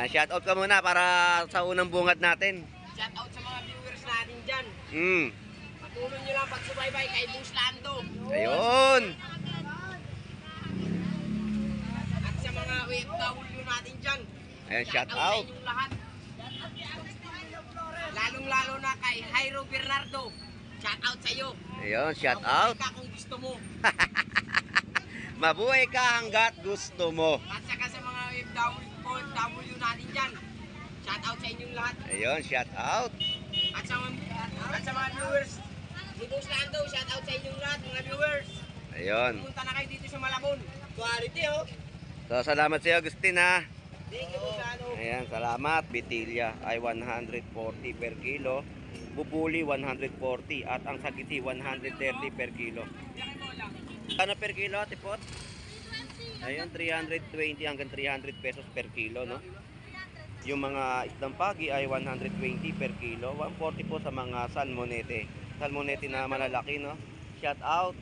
Shout out ka muna para sa unang bungad natin. Shout out sa mga viewers natin dyan. Patuloy nyo lang pagsubaybay kay Boss Lando. Ayun. At sa mga OFW natin dyan. Ayun, shout sa out. inyong lahat. Lalong-lalo na kay Jairo Bernardo. Shout out sa iyo. Ayun, shout out. Mabuhay ka kung gusto mo. Mabuhay ka hanggat gusto mo. At saka sa mga OFW natin dyan. Shout out sa inyong lahat. Ayun, shout out. At sa mga viewers. Si Boss Lando, shout out sa inyong lahat mga viewers. Ayun. Pumunta na kayo dito sa Malabon. Quality oh. So, salamat sa iyo, Agustin, ha. Thank you, Boss Lando. Ayan, salamat. Bitilya ay 140 per kilo. Bubuli 140 at ang sagiti 130 per kilo. Ano per kilo, tipot? Ayun, 320 hanggang 300 pesos per kilo, no? Yung mga isdang pagi ay 120 per kilo. 140 po sa mga salmonete. Salmonete na malalaki, no? Shout out.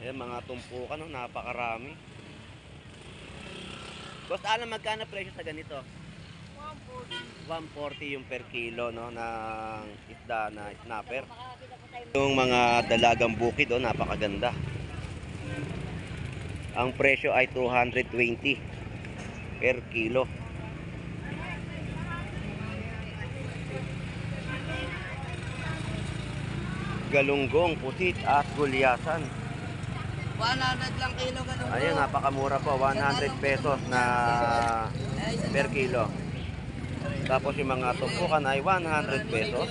Ayan, mga tumpukan, no? Napakarami. Boss, alam magkano presyo sa ganito? 140 yung per kilo, no, ng isda na snapper. Yung mga dalagang bukid, oh, napakaganda. Ang presyo ay 220 per kilo. Galunggong, pusit at gulyasan. 100 lang kilo ganun. Ayun, napakamura po, 100 pesos na per kilo. Tapos yung mga tumpukan ay 100 pesos.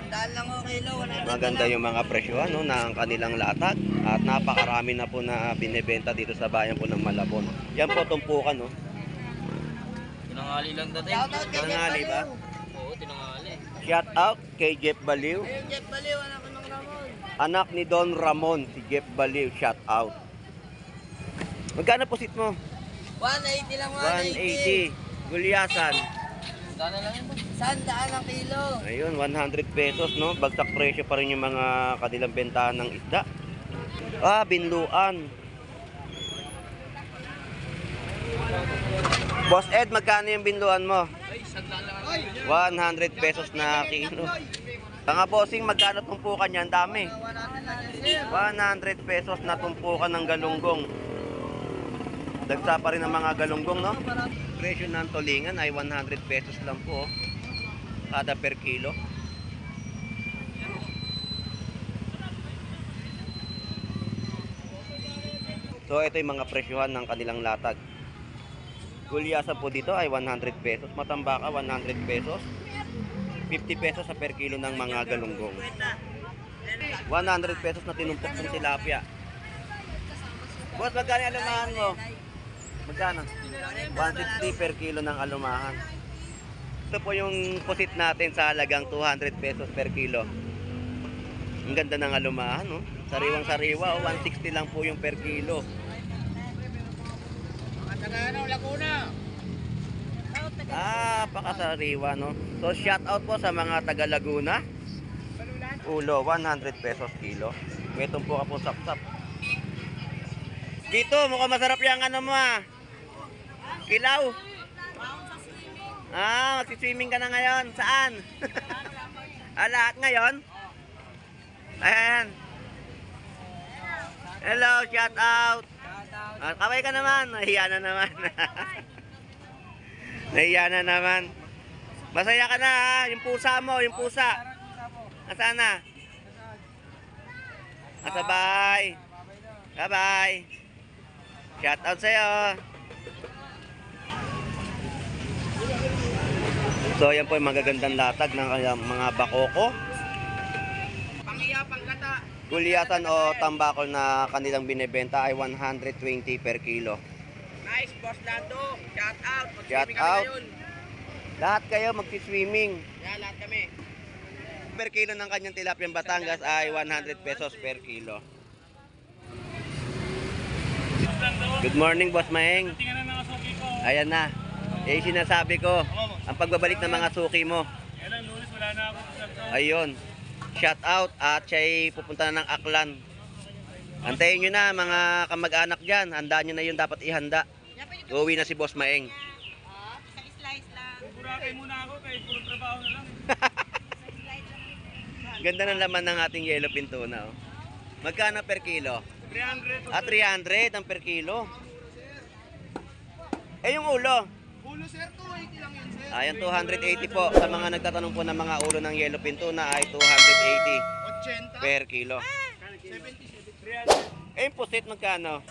Dahil lang o kilo, 100. Maganda yung mga presyohan, no, ng kanilang latag. At napakarami na po na binibenta dito sa bayan po ng Malabon. Yan po tumpukan, no. Tinangali lang dati. Tinangali ba? Oo, tinangali. Shout out kay Jeff Baliw. Ayun, Jeff Baliw, anak ko ng Ramon. Anak ni Don Ramon, si Jeff Baliw. Shout out. Magkano pusit mo? 180 lang, 180. Gulyasan. Sana lang yun ba? 100 ang kilo. Ayun, 100 pesos, no? Bagsak presyo pa rin yung mga kanilang bentahan ng isda. Binluan. Boss Ed, magkano yung binluan mo? Ay, sagla lang. 100 pesos na kilo. Mga bossing, magkano tumpukan yan? Dami. 100 pesos na tumpukan ng galunggong. Dagsa pa rin ang mga galunggong, no? Presyo ng tulingan ay 100 pesos lang po, kada per kilo. So ito yung mga presyohan ng kanilang latag. Gulyasan po dito ay 100 pesos, matambaka 100 pesos, 50 pesos sa per kilo ng mga galunggong. 100 pesos na tinumpok ng tilapia. Boss, magkano yung alumahan mo? Magkano? 160 per kilo ng alumahan. Ito po yung pusit natin sa halagang 200 pesos per kilo. Ang ganda ng alumahan, no? Sariwang sariwa, 160 lang po yung per kilo. Laguna. Pakasariwa, no? So shout out po sa mga taga Laguna. Ulo, 100 pesos kilo. May tumpo ka po sapsap. Dito, mukhang masarap yung ano mo, ah. Kilaw. Magsiswimming ka na ngayon. Saan? Lahat ngayon? Ayan. Hello, shout out. Kaway ka naman. Nahiya na naman. Nahiya na naman. Masaya ka na, ha? Yung pusa mo, yung pusa. Nasaan na? Nasa bahay. Bye-bye. Shout out sa'yo. So yan po yung magagandang latag ng mga bakoko. Pangiya, panggata. Gulyasan o tambakol na kanilang binebenta ay 120 per kilo. Nice, Boss Lando. Shout out. Shout out. Lahat kayo magsiswimming. Yan, lahat kami. Per kilo ng kanyang tilapiyang Batangas ay 100 pesos per kilo. Good morning, Boss Maeng. Ayan na. Sinasabi ko, ang pagbabalik ng mga suki mo. Ayun. shout out at siya'y pupunta na ng Aklan. Antayin nyo na mga kamag-anak dyan. Handaan nyo na yung dapat ihanda. Uuwi na si Boss Maeng. Isang slice lang. Burakay muna ako kay puro trabaho na lang. Ganda ng laman ng ating yellowfin tuna. Oh. Magkano per kilo? 300. 300 ang per kilo. Eh yung ulo? Ulo sir, 280 lang yun sir. Ayan, 280 po. Sa mga nagtatanong po ng mga ulo ng yellowfin tuna ay 280 80. per kilo. 70, 300. Eh yung pusit magkano?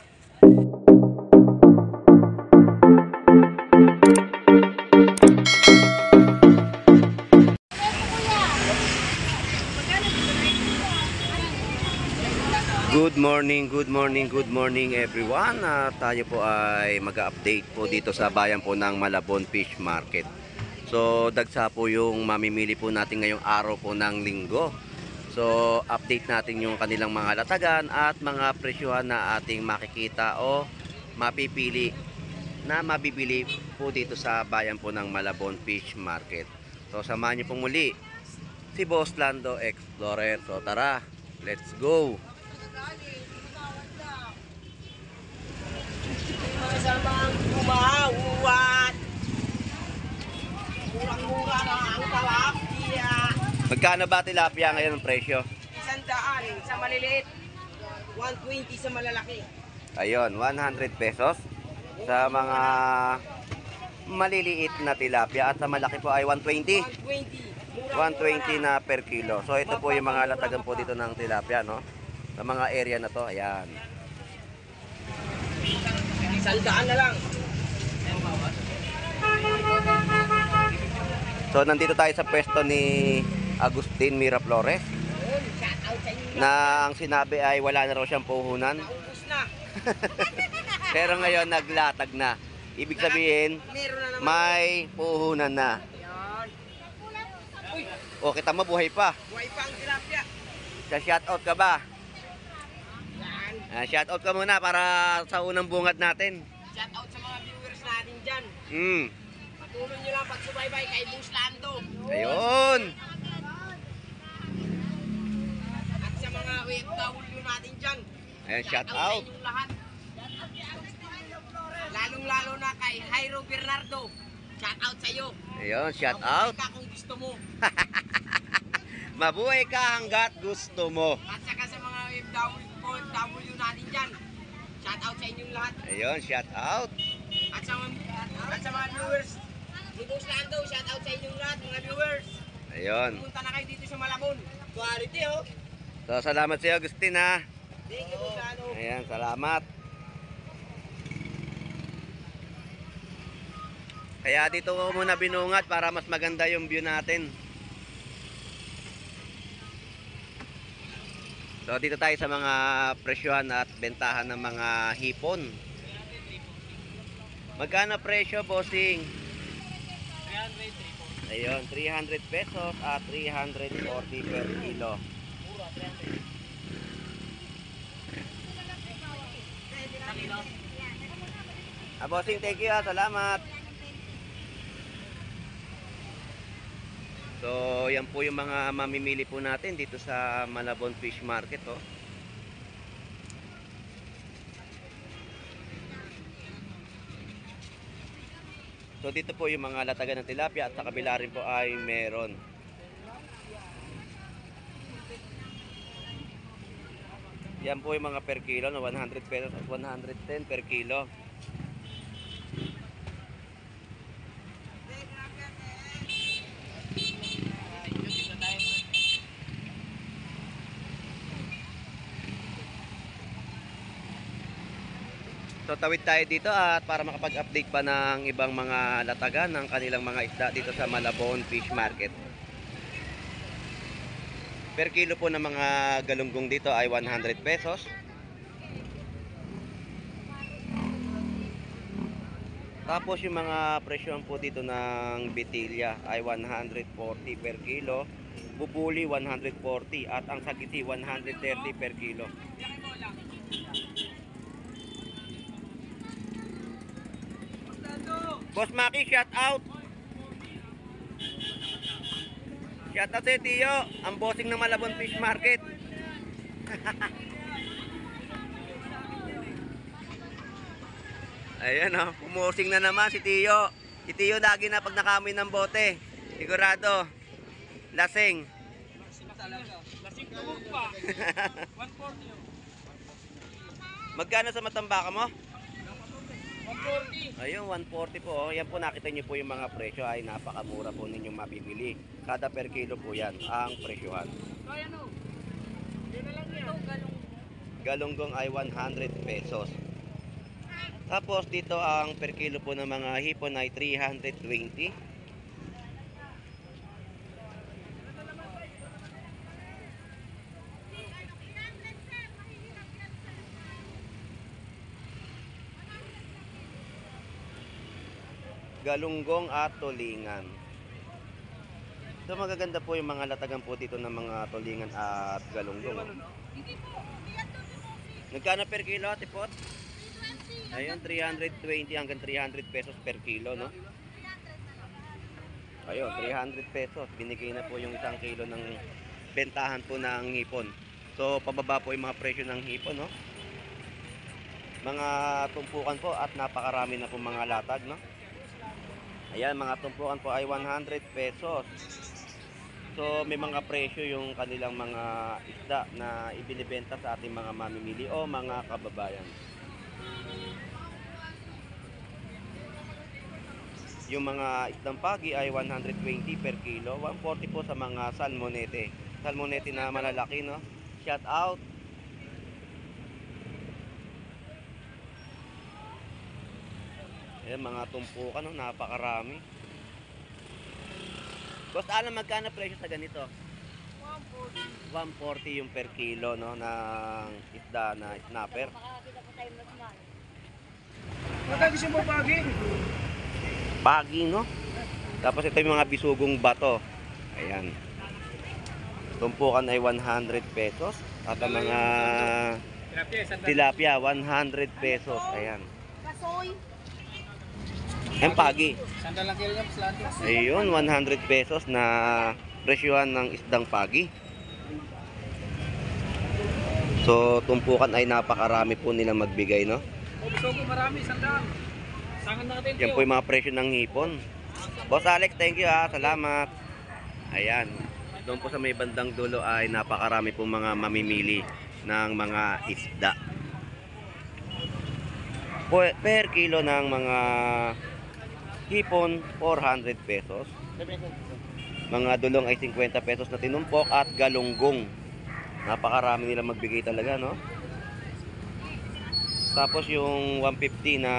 Good morning everyone. Tayo po ay mag-update po dito sa bayan po ng Malabon Fish Market. So dagsa po yung mamimili po natin ngayong araw po ng linggo. So update natin yung kanilang mga latagan at mga presyuhan na ating makikita o mapipili na mabibili po dito sa bayan po ng Malabon Fish Market. So samahan niyo pong muli si Boss Lando Explorer. So tara, let's go! Masamang umawat. Murang-mura na ang tilapia. Magkano ba tilapia ngayon ang presyo? 100 sa maliliit. 120 sa malalaki. Ayun, 100 pesos sa mga maliliit na tilapia at sa malaki po ay 120. 120 na per kilo. So ito po yung mga latagan po dito ng tilapia, no? Sa mga area na to, ayan. Sandaan na lang. So nandito tayo sa pwesto ni Agustin Miraflores Shout out sa inyo. na ang sinabi ay wala na raw siyang puhunan. Naubos na. Pero ngayon naglatag na. Ibig sabihin, Meron na naman. may puhunan na. Yan. Uy, O kita mo buhay pa. buhay pa ang tilapia. Sa shoutout ka ba? Yan. Shoutout ka muna para sa unang bungad natin. Shout out sa mga viewers natin dyan. Patuloy nyo lang pagsubaybay kay Boss Lando. Ayun. At sa mga OFW natin dyan. Ayan, shout sa out. inyong lahat. Lalong-lalo na kay Jairo Bernardo. Shout out sa iyo. Ayun, shout out. Mabuhay ka kung gusto mo. Mabuhay ka hanggat gusto mo. At saka sa mga OFW natin dyan. Shout out sa inyong lahat. Ayun, shout out. At sa mga viewers. Si Boss Lando, shout out sa inyong lahat mga viewers. Ayun. Pumunta na kayo dito sa Malabon. Quality oh. So, salamat sa iyo, Agustin, ha. Thank you Boss Lando. Ayan, salamat. Kaya dito ko muna binungat para mas maganda yung view natin. So dito tayo sa mga presyohan at bentahan ng mga hipon. Magkano presyo, bossing? 300, Ayun, 300 pesos at 340 per kilo. Bossing, thank you, salamat. So, yan po yung mga mamimili po natin dito sa Malabon Fish Market, oh. So, dito po yung mga latagan ng tilapia at sa kabila rin po ay meron. Yan po yung mga per kilo na 100 pesos at 110 per kilo. So tawid tayo dito at para makapag-update pa ng ibang mga latagan ng kanilang mga isda dito sa Malabon Fish Market. Per kilo po ng mga galunggong dito ay 100 pesos. Tapos yung mga presyon po dito ng bitilya ay 140 per kilo, bubuli 140 at ang sagiti 130 per kilo. Boss Maki, shout out. Shout out sa'yo, Tiyo. Ang bossing ng Malabon Fish Market. Ayan o, pumusing na naman si Tiyo. Si Tiyo lagi na pag nakamoy ng bote. Sigurado. Lasing. Lasing tubog pa. 140 yun. Magkano sa matambaka mo? 140. Ayun, 140 po. Oh. Yan po, nakita niyo po yung mga presyo ay napakamura po ninyong mabibili. Kada per kilo po yan ang presyohan. Kaya no. Yun na lang yan. Galunggong ay 100 pesos. Tapos dito ang per kilo po ng mga hipon ay 320. Galunggong at tulingan. So magaganda po yung mga latagan po dito ng mga tulingan at galunggong. Nagkano per kilo, tipot? Ayun, 320 hanggang 300 pesos per kilo, no? Ayun, 300 pesos. Binigay na po yung 1 kilo ng bentahan po ng hipon. So, pababa po yung mga presyo ng hipon, no? Mga tumpukan po at napakarami na po mga latag, no? Ayan, mga tumpukan po ay 100 pesos. So, may mga presyo yung kanilang mga isda na ibinibenta sa ating mga mamimili o mga kababayan. Yung mga isdang pagi ay 120 per kilo, 140 po sa mga salmonete. Salmonete na malalaki, no? Shout out. Ayan, mga tumpukan, no? Napakarami. Boss, alam magkano presyo sa ganito? 140 yung per kilo, no, ng isda na snapper. Magkagising mo pagi. Pagi, no? Tapos ito yung mga bisugong bato. Ayan. Tumpukan ay 100 pesos. At ang mga tilapia, 100 pesos. Ayan. Ayan, pagi. Sandal lang kilo niya, slante. Ayun, 100 pesos na presyuhan ng isdang pagi. So, tumpukan ay napakarami po nilang magbigay, no? Gusto ko marami, sandal. Sangan natin Yan po yung mga presyo ng hipon. Boss Alex, thank you ha. Salamat. Ayan. Doon po sa may bandang dulo ay napakarami po mga mamimili ng mga isda. Per kilo ng mga hipon, 400 pesos. Mga dulong ay 50 pesos na tinumpok at galunggong. Napakarami nila magbigay talaga, no? Tapos yung 150 na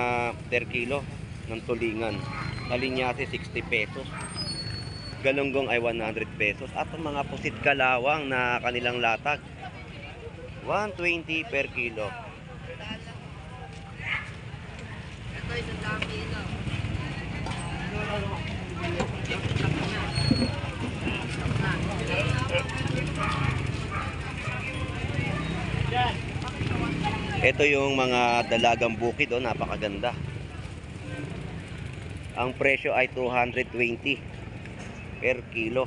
per kilo ng tulingan. Kalinyasi 60 pesos. Galunggong ay 100 pesos. At ang mga pusit kalawang na kanilang latag, 120 per kilo. Ito isang dami kilo. Ito yung mga dalagang bukid, oh, napakaganda. Ang presyo ay 220 per kilo.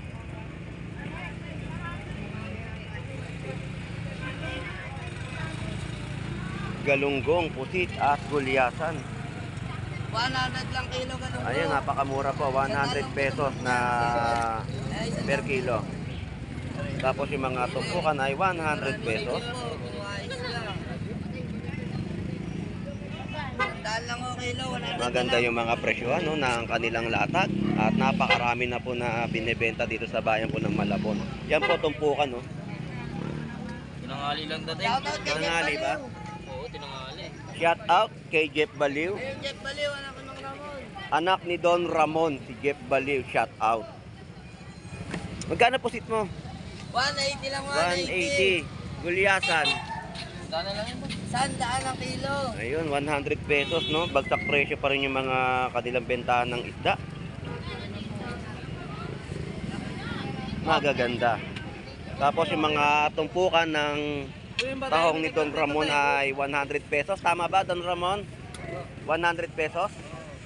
Galunggong, pusit at gulyasan. 100 lang kilo ganun. Ayun, napakamura po, 100 pesos na per kilo. Tapos yung mga tumpukan ay 100 pesos. Dahil lang o kilo, 100 Maganda yung mga presyohan, no, ng kanilang latag. At napakarami na po na binibenta dito sa bayan po ng Malabon. Yan po tumpukan, no. Tinangali lang dati. Shoutout kay Jeff Tinangali ba? Baliw. Oo, tinangali. Shout out kay Jeff Baliw. Ayun, Jeff Baliw, anak ko ng Ramon. Anak ni Don Ramon, si Jeff Baliw, shout out. Magkano posit mo? 180 lang, 180. Gulyasan. Daan na lang yun, boss. 100 ang kilo. Ayun, 100 pesos, no? Bagsak presyo pa rin yung mga kanilang bentahan ng isda. Magaganda. Tapos yung mga tumpukan ng tahong ni Don Ramon ay 100 pesos. Tama ba, Don Ramon? 100 pesos?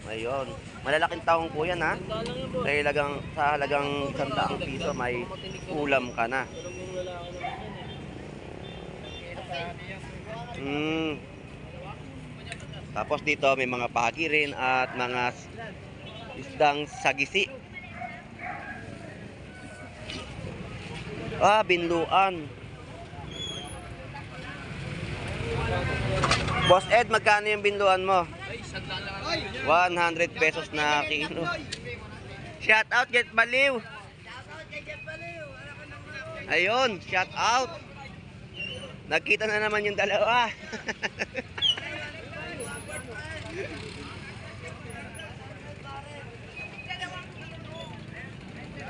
Ayun. Malalaking taong po yan, ha? Sandaan lang yan, boss. Sa halagang 100 piso, may ulam ka na. Pero yung lalaki naman yan, Tapos dito may mga pagi rin at mga isdang sagisi. Binluan. Boss Ed, magkano yung binluan mo? 100 pesos na kilo. Shout out, Get Baliw. Ayun, shout out. Nakita na naman yung dalawa.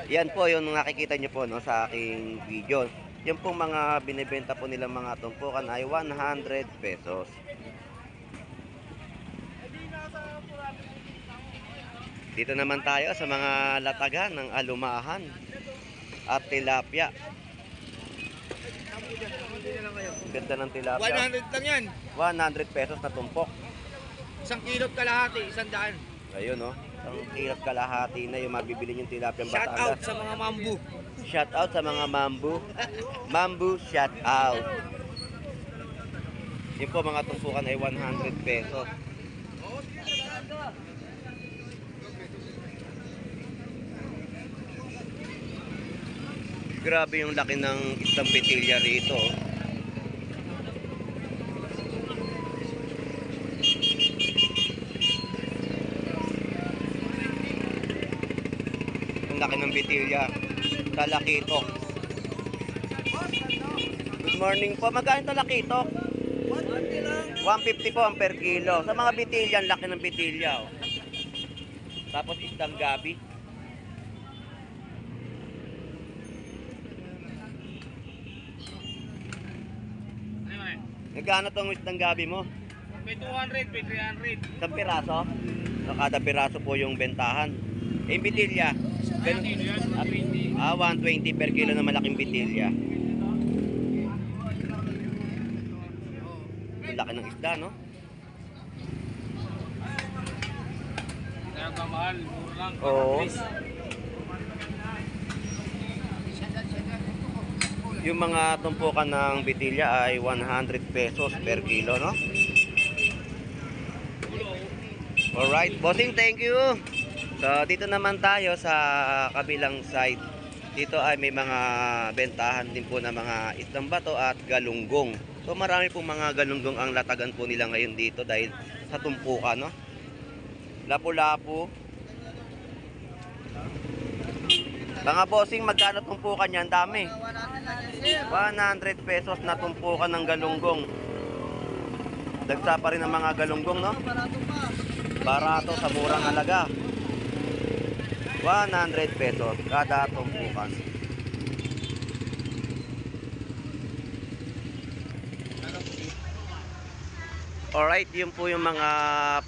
Yan po yung nakikita nyo po, no, sa aking video. Yung pong mga binibenta po nilang mga tumpukan ay 100 pesos. Dito naman tayo sa mga latagan ng alumahan at tilapia. Ganda ng tilapia. 100 lang yan. 100 pesos na tumpok. 1 kilot kalahati, 100. Ayun, no. Ang hirap kalahati na yung mabibili yung tilapia Shout Batangas. out sa mga mambu. Shout out sa mga mambu. Mambu, shout out. Yun po, mga tumpukan ay 100 pesos. Grabe yung laki ng isang petilya rito. Ang laki ng petilya. Talakitok. Good morning po. Magkano talakitok? 150 po ang per kilo. Sa mga bitilya, ang laki ng bitilya. Oh. Tapos isdang gabi. Nagkano tong isdang gabi mo? May 200, may 300. Isang piraso? So, kada piraso po yung bentahan. Eh, bitilya. Kaya kilo yan, 120. 120 per kilo na malaking bitilya. Ang laki ng isda, no? Kaya kamahal, mura lang. Oo. Yung mga tumpukan ng bitilya ay 100 pesos per kilo, no? Alright, bossing, thank you. So, dito naman tayo sa kabilang side. Dito ay may mga bentahan din po ng mga isdang bato at galunggong. So, marami pong mga galunggong ang latagan po nila ngayon dito dahil sa tumpukan, no? Lapu-lapu. Mga bossing, magkano tumpukan yan? Dami. 100 pesos na tumpukan ng galunggong. Dagsa pa rin ang mga galunggong, no? Barato sa murang halaga. 100 pesos kada tumpukan. Alright, yun po yung mga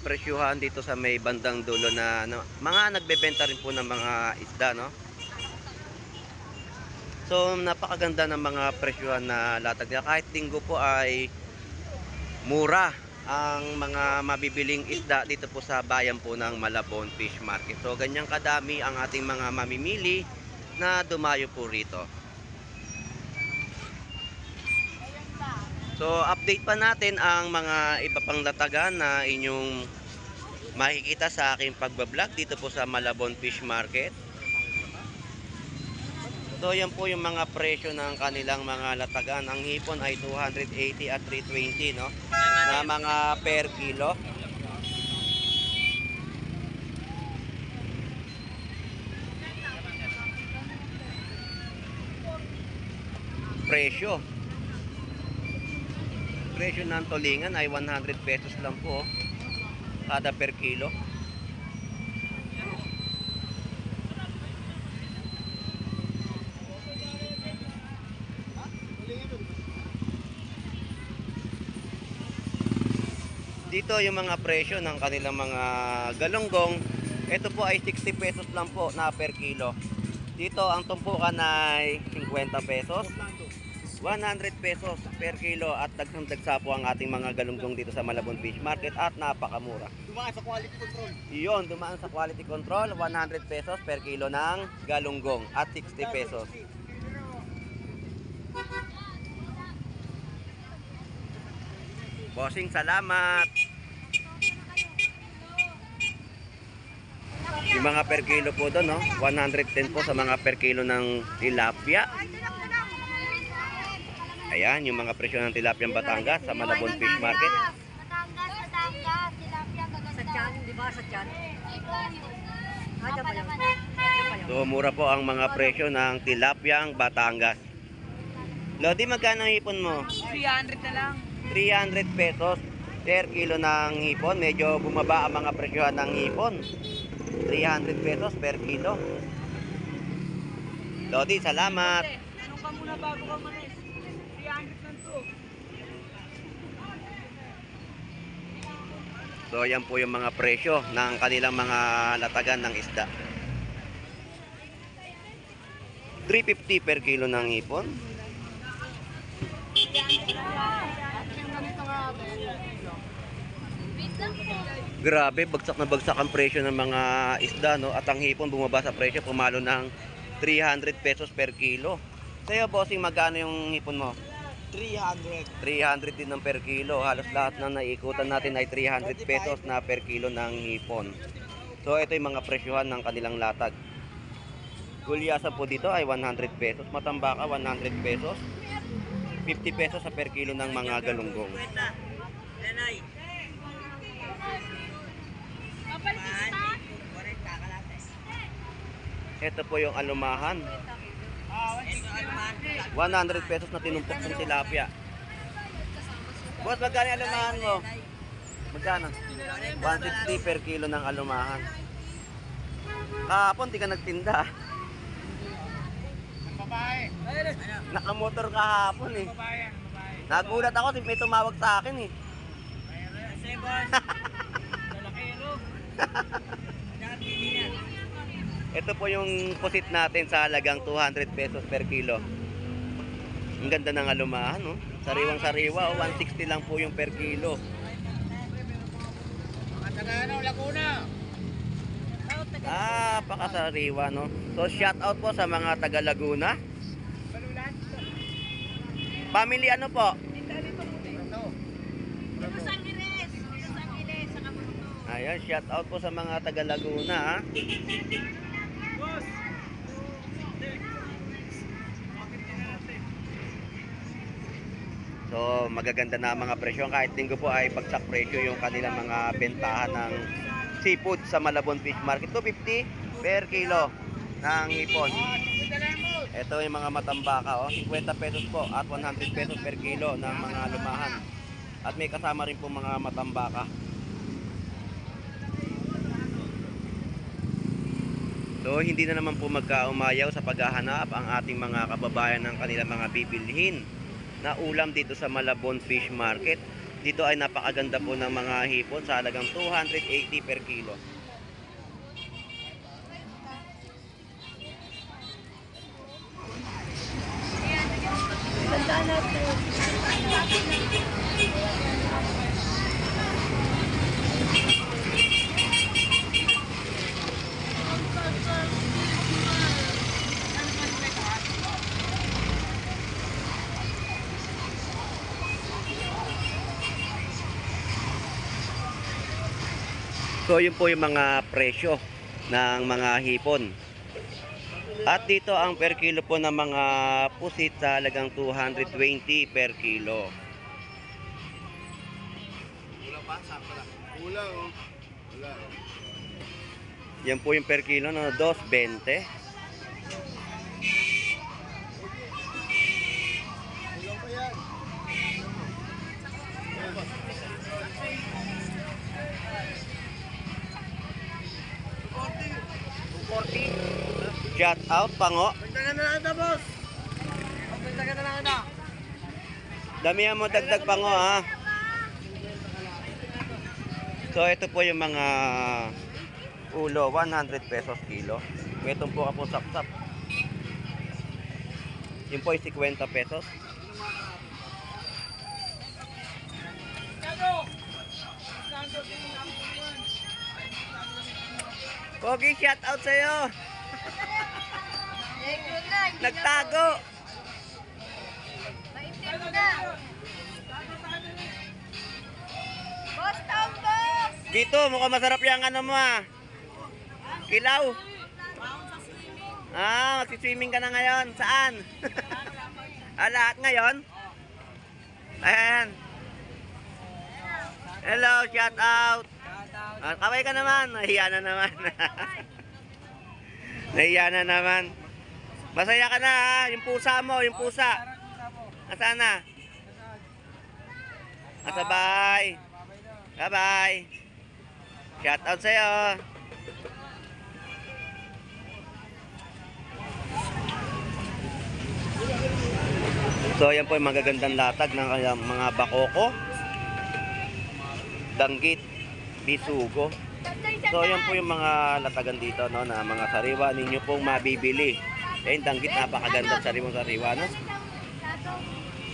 presyuhan dito sa may bandang dulo na mga nagbebenta rin po ng mga isda, no? So, napakaganda ng mga presyuhan na latag niya. Kahit linggo po ay mura ang mga mabibiling isda dito po sa bayan po ng Malabon Fish Market. So, ganyang kadami ang ating mga mamimili na dumayo po rito. So, update pa natin ang mga iba pang latagan na inyong makikita sa aking pagbablog dito po sa Malabon Fish Market. So, yan po yung mga presyo ng kanilang mga latagan. Ang hipon ay 280 at 320, no? Na mga per kilo. Presyo. Presyo ng tulingan ay 100 pesos lang po kada per kilo. Dito yung mga presyo ng kanilang mga galunggong. Ito po ay 60 pesos lang po na per kilo. Dito ang tumpukan ay 50 pesos. 100 pesos per kilo at dagsang-dagsa po ang ating mga galunggong dito sa Malabon Fish Market at napakamura. Dumaan sa quality control. Iyon, dumaan sa quality control, 100 pesos per kilo ng galunggong at 60 pesos. Bossing, salamat! Yung mga per kilo po doon, no? 110 po sa mga per kilo ng tilapia. Ayan, yung mga presyo ng tilapia Batangas sa Malabon Fish Market. Batangas, tilapia, gaganda. Sa tiyan, di ba? Sa tiyan. Mga palaman. So, mura po ang mga presyo ng tilapia Batangas. Lodi, magkano ang hipon mo? 300 na lang. 300 pesos per kilo ng hipon. Medyo bumaba ang mga presyohan ng hipon. 300 pesos per kilo. Lodi, salamat. Anong ka muna bago ka manis? 300 lang to. So, yan po yung mga presyo ng kanilang mga latagan ng isda. 350 per kilo ng hipon. Grabe, bagsak na bagsak ang presyo ng mga isda, no? At ang hipon bumaba sa presyo, pumalo ng 300 pesos per kilo. Sa'yo, bossing, magkano yung hipon mo? 300. 300 din ng per kilo. Halos lahat na naikutan natin ay 300 pesos na per kilo ng hipon. So, ito yung mga presyohan ng kanilang latag. Gulyasan po dito ay 100 pesos. Matambaka, 100 pesos. 50 pesos sa per kilo ng mga galunggong. Nanay. Ito po yung alumahan. 100 pesos na tinumpok ng tilapia. Boss, magkano yung alumahan mo? Magkano? 160 per kilo ng alumahan. Kahapon, di ka nagtinda. Babae. Nakamotor kahapon eh. Babae. Nagulat ako, may tumawag sa akin eh. Kasi boss. Dalakero. Ito po yung pusit natin sa halagang 200 pesos per kilo. Ang ganda ng alumahan, no? Sariwang sariwa, 160 lang po yung per kilo. Mga taga Laguna. Pakasariwa, no? So, shout out po sa mga taga Laguna. Family ano po? Ayan, shout out po sa mga taga Laguna, ha? So, magaganda na ang mga presyo. Kahit linggo po ay bagsak presyo yung kanilang mga bentahan ng seafood sa Malabon Fish Market. 250 per kilo ng hipon. Ito yung mga matambaka, oh. 50 pesos po at 100 pesos per kilo ng mga lumahan. At may kasama rin po mga matambaka. So, hindi na naman po magkaumayaw sa paghahanap ang ating mga kababayan ng kanilang mga bibilhin na ulam dito sa Malabon Fish Market. Dito ay napakaganda po ng mga hipon sa halagang 280 per kilo. So, yun po yung mga presyo ng mga hipon. At dito ang per kilo po ng mga pusit sa halagang 220 per kilo. Wala, oh. Wala. Yan po yung per kilo, no? 220. Wala pa yan. Shout out, pango. Dagdagan na lang ito, boss. Dagdagan na lang ito. Damihan mo dagdag pango, ha. So, ito po yung mga ulo, 100 pesos kilo. Itong po kapong sapsap. Yun po ay 50 pesos. Pogi, shout out sa'yo. Negro na, hindi na Nagtago. po. Maitim na. Boss Tambos! Dito, mukhang masarap yung ano mo ah. Kilaw. Ah, magsiswimming ka na ngayon. Saan? Lahat ngayon? Ayan. Hello, shout out. Kaway ka naman. Nahiya na naman. Nahiya na naman. Masaya ka na ha. Yung pusa mo, yung pusa. Nasaan na? Nasa bahay. Bye-bye. Shout out sa'yo. So, yan po yung magagandang latag ng mga bakoko, danggit, bisugo. So, yan po yung mga latagan dito, no, na mga sariwa ninyo pong mabibili. Yung danggit, napakagandang sariwa, no?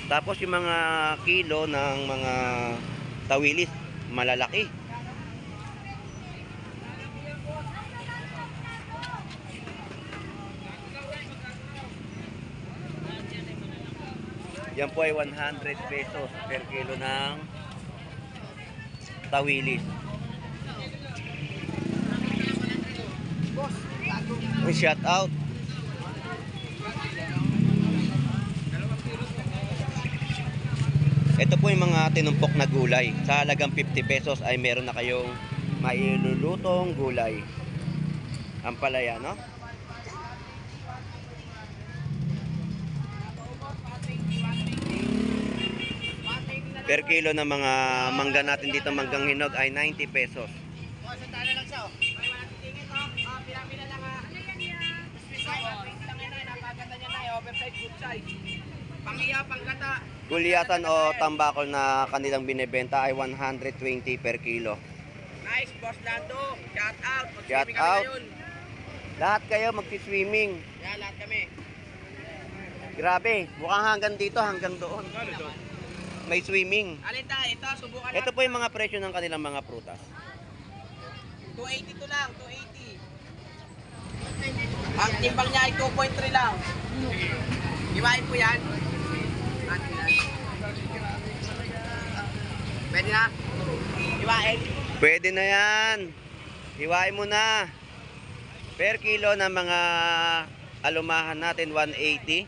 Tapos yung mga kilo ng mga tawilis, malalaki. Yan po ay 100 pesos per kilo ng tawilis. Shout out. Ito po yung mga tinumpok na gulay. Sa halagang 50 pesos ay meron na kayong mailulutong gulay. Ang palaya, no? Per kilo ng mga mangga natin dito, manggang hinog ay 90 pesos. Boss, ang tala lang siya. May manatingin to. Piramida lang ha. Lang yan na. Napaganda niya na. Oversize, good size. Pangiya, panggata. Gulyatan o tambakol na kanilang binebenta ay 120 per kilo. Nice, Boss Lando. Shout out. Shout Mag-swimming kami out. ngayon. Lahat kayo magsiswimming. Yan, lahat kami. Grabe, mukhang hanggang dito, hanggang doon. May swimming. Alin tayo? Ito, subukan Ito lang. po yung mga presyo ng kanilang mga prutas. 280 to lang, 280. Ang timbang niya ay 2.3 lang. Iwain po yan. Pwede na? Iwain. Pwede na yan. Hiwain mo na. Per kilo ng mga alumahan natin, 180.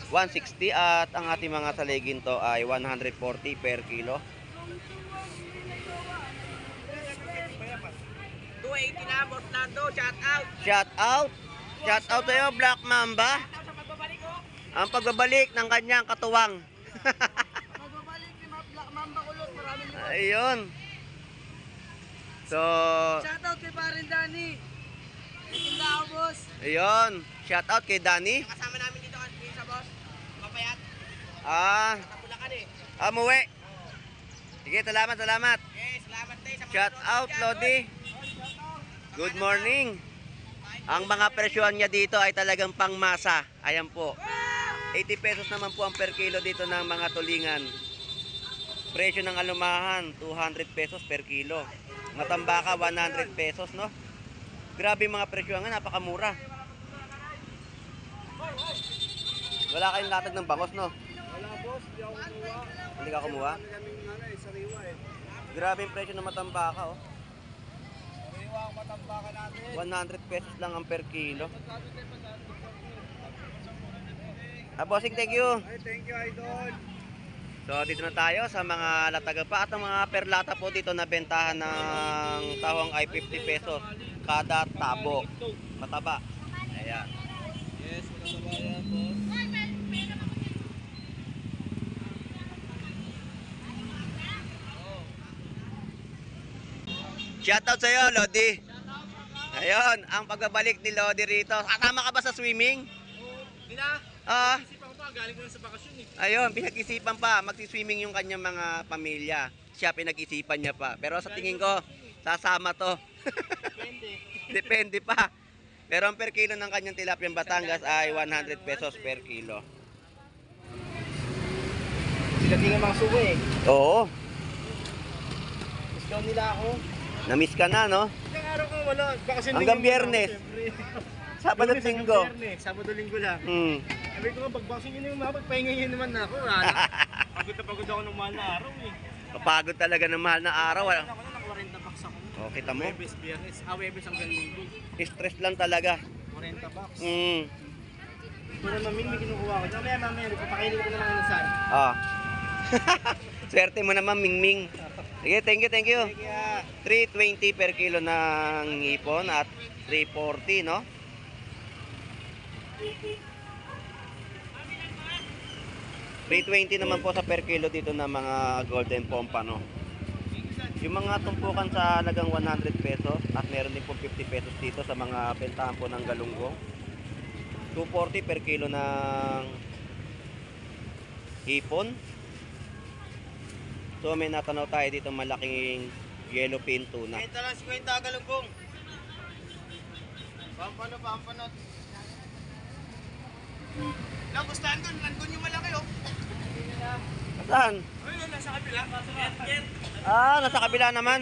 160 at ang ating mga saligin to ay 140 per kilo. 280 na, Boss Lando. Shout out. Shout out. Shout out sa'yo, Black Mamba. Shout out sa pagbabalik ko. Ang pagbabalik ng kanyang katuwang. Pagbabalik ni Black Mamba Kulot. Maraming Ayun. So, shout out kay Parin Danny. Itinda ako, boss. ayun. Shout out kay Danny. Kasama namin dito sa boss. Mapayat. Ah, Katulakan eh. umuwi. Sige, salamat. Okay, salamat tayo sa mga Shout out, Lodi. Good morning. Ang mga presyohan niya dito ay talagang pangmasa. Ayan po. 80 pesos naman po ang per kilo dito ng mga tulingan. Presyo ng alumahan, 200 pesos per kilo. Matambaka, 100 pesos, no? Grabe yung mga presyohan nga, napakamura. Wala kayong latag ng bangos, no? Wala boss, di ako kumuha. Hindi ka kumuha? Kaming sariwa eh. Grabe yung presyo ng matambaka, oh. Sariwa ang matambakan natin. 100 pesos lang ang per kilo. Bossing, thank you. Ay, thank you, idol. So dito na tayo sa mga lataga pa at ang mga perlata po dito na bentahan ng tawang ay 50 pesos kada tabo. Mataba. Ayan. Yes, mataba yan, boss. Shoutout sa iyo, Lodi. Ayun, ang pagbabalik ni Lodi rito. Kasama ka ba sa swimming? Hindi na. Ah, Isipan ko pa, galing ko na sa bakasyon eh. ayun, pinag-isipan pa. Magsiswimming yung kanyang mga pamilya. Siya pinag-isipan niya pa. Pero sa tingin ko, sasama to. Depende. Depende pa. Pero ang per kilo ng kanyang tilapiyang Batangas ay 100 pesos per kilo. Sila tingin mga sugo eh. Oo. Discount nila ako. Na-miss ka na, no? Isang araw ko wala. Bakasyon Hanggang Biyernes. Sabado at Linggo. Sabado linggo lang. Hmm. Sabi ko nga, pag-boxing yun yung mapagpahinga yun naman na ako. Pagod na pagod ako ng mahal na araw eh. Kapagod talaga ng mahal na araw. Ako na, naka 40 bucks ako. Oh, kita mo? Webes, Biyernes. Webes hanggang linggo. Stress lang talaga. 40 bucks. Hmm. Ito na namin, may kinukuha ko. Mamaya, nagpapakainin ko na lang ng saan. Ah. Swerte mo naman, Mingming. Sige, thank you, thank you. Sige, 320 per kilo ng hipon at 340, no? $320 naman po sa per kilo dito na mga golden pompano. Yung mga tumpukan sa halagang 100 pesos at meron din po 50 pesos dito sa mga bentahan po ng galunggong. 240 per kilo ng hipon. So may natanaw tayo dito malaking yellowfin tuna. Kwenta lang 50 galunggong. Pampanot. Gustahan doon, nandun yung malaki oh. Saan? Ayun, nasa kabila. Ah, nasa kabila naman.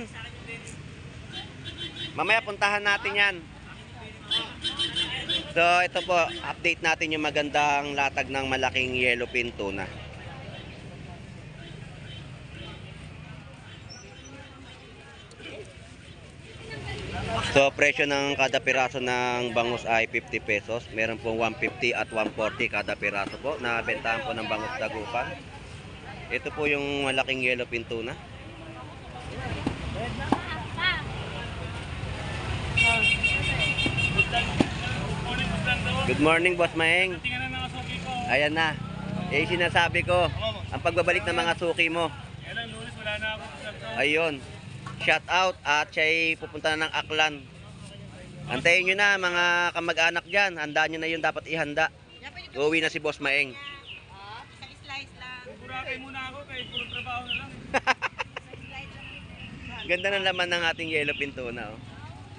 Mamaya puntahan natin yan. So ito po, update natin yung magandang latag ng malaking yellowfin tuna. So presyo ng kada piraso ng bangus ay 50 pesos. Meron pong 150 at 140 kada piraso po na bentahan po ng bangus dagupan. Ito po yung malaking yellowfin tuna. Good morning, Boss Maeng. Tingnan na mga suki ko. Ayan na. Eh sinasabi ko, ang pagbabalik ng mga suki mo. Kailan lunes wala na ako sa to. Ayun. Shout out at siya'y pupunta na ng Aklan. Antayin nyo na mga kamag-anak dyan. Handaan nyo na yun dapat ihanda. Uuwi na si Boss Maeng. Slice lang. Burakay muna ako kay puro trabaho na lang. Ganda ng laman ng ating yellowfin tuna. Oh.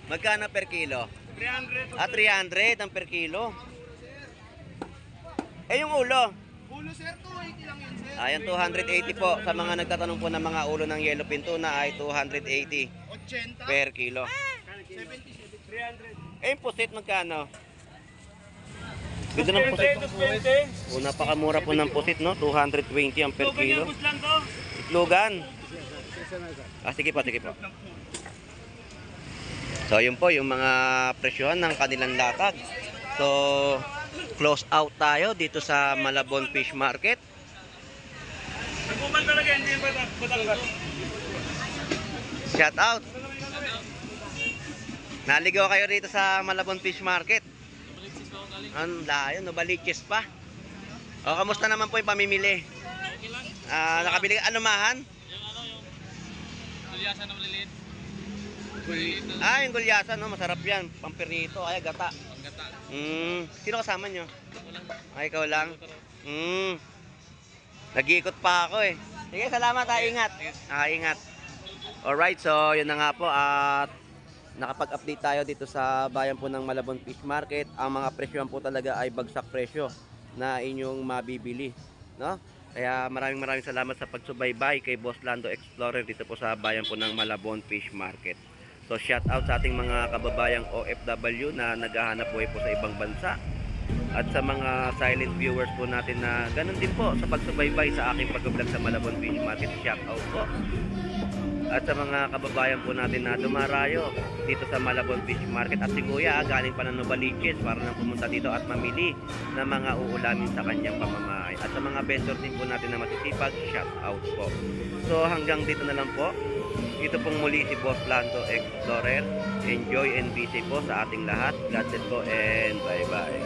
Magkano per kilo? 300. Ah, 300 ang per kilo. Eh yung ulo. Ulo sir, 280 lang yun sir. Ayan, 280 po. Sa mga nagtatanong po ng mga ulo ng yellowfin tuna ay 280 80. per kilo. 70. 300. Eh yung pusit magkano? Ganda ng pusit. 220. O, napakamura po ng pusit, no? 220 ang per kilo. Bus lang to. Itlogan. Ah, sige po, sige po. So, yun po, yung mga presyohan ng kanilang latag. So, close out tayo dito sa Malabon Fish Market. Nagkuman talaga, hindi yung Batangas. Shout out. Naligaw kayo rito sa Malabon Fish Market. Ang layo, Novaliches pa. O, kamusta naman po yung pamimili? Nakabili ka anumahan? Tulyasan na maliliit. Ah, yung gulyasan, no? Masarap yan. Pampirito, ay gata. Gata. Sino kasama nyo? Ay, ikaw lang? Nag-iikot pa ako eh. Sige, salamat ha. Ingat. Ingat. Alright, so yun na nga po. At nakapag-update tayo dito sa bayan po ng Malabon Fish Market. Ang mga presyohan po talaga ay bagsak presyo na inyong mabibili, no? Kaya maraming salamat sa pagsubaybay kay Boss Lando Explorer dito po sa bayan po ng Malabon Fish Market. So shout out sa ating mga kababayang OFW na naghahanap buhay po sa ibang bansa. At sa mga silent viewers po natin na ganun din po sa pagsubaybay sa aking pag-vlog sa Malabon Fish Market, shout out po. At sa mga kababayan po natin na dumarayo dito sa Malabon Fish Market. At si Kuya galing pa ng Novaliches para nang pumunta dito at mamili ng mga uulamin sa kanyang pamamahay. At sa mga vendor din po natin na masisipag, shout out po. So hanggang dito na lang po. Ito pong muli si Boss Lando Explorer. Enjoy and be safe po sa ating lahat. God bless po and bye bye.